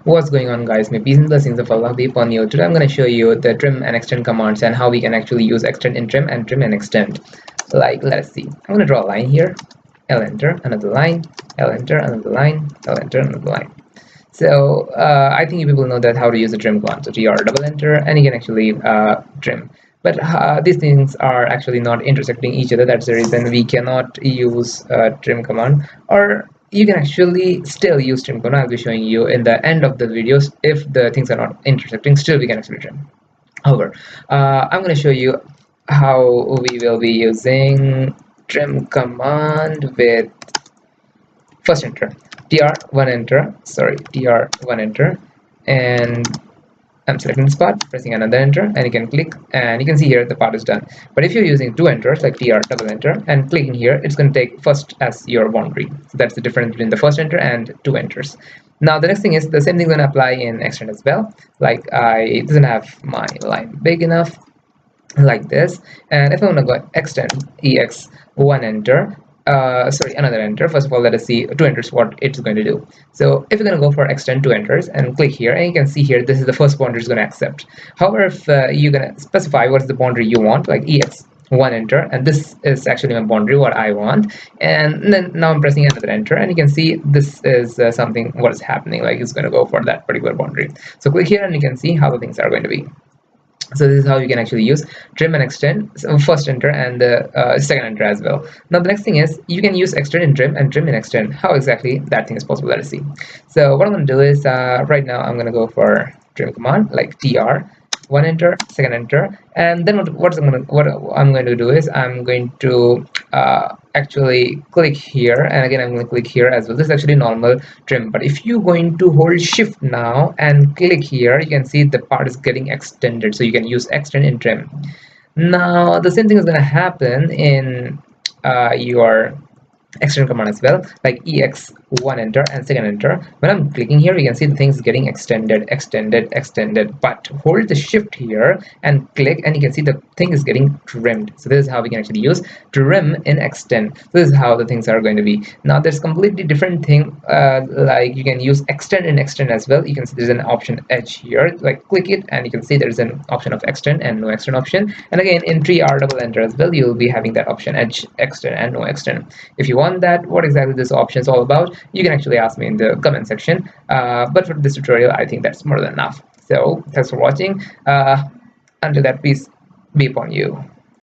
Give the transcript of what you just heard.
What's going on, guys? May peace and blessings of Allah be upon you. Today I'm going to show you the trim and extend commands and how we can actually use extend in trim and trim and extend. Like, let's see. I'm going to draw a line here. I'll enter another line. I'll enter another line. I'll enter another line. So I think you people know that how to use the trim command. So tr double enter, and you can actually trim. But these things are actually not intersecting each other. That's the reason we cannot use trim command, or you can actually still use trim command. I'll be showing you in the end of the videos. If the things are not intersecting, still we can actually trim. However, I'm going to show you how we will be using trim command with first enter tr1 enter, sorry, tr1 enter, and I'm selecting this part, pressing another enter, and you can click, and you can see here the part is done. But if you're using two enters like tr double enter and clicking here, it's going to take first as your boundary. So that's the difference between the first enter and two enters. Now the next thing is the same thing going to apply in extend as well. Like I doesn't have my line big enough like this, and if I want to go extend ex1 enter, sorry, another enter. First of all, let us see two enters what it's going to do. So if you're going to go for extend two enters and click here, and you can see here this is the first boundary it's going to accept. However, if you're going to specify what's the boundary you want, like ex1 enter, and this is actually my boundary what I want, and then now I'm pressing another enter, and you can see this is something what is happening, like it's going to go for that particular boundary. So click here and you can see how the things are going to be. So this is how you can actually use trim and extend, so first enter and the second enter as well. Now the next thing is you can use extend in trim and trim in extend. How exactly that thing is possible, let us see. So what I'm going to do is right now I'm going to go for trim command like tr one enter, second enter, and then what I'm going to do is I'm going to actually click here, and again I'm going to click here as well. This is actually normal trim, but if you're going to hold shift now and click here, you can see the part is getting extended, so you can use extend in trim. Now the same thing is going to happen in your extend command as well, like ex1 enter and second enter. When I'm clicking here, you can see the things getting extended, but hold the shift here and click, and you can see the thing is getting trimmed. So this is how we can actually use trim in extend. This is how the things are going to be. Now there's completely different thing, like you can use extend in extend as well. You can see there's an option edge here, like click it and you can see there's an option of extend and no extend option. And again in tr double enter as well, you'll be having that option edge, extend and no extend. If you want that, what exactly this option is all about, you can actually ask me in the comment section, but for this tutorial I think that's more than enough. So thanks for watching. Until that, peace be upon you.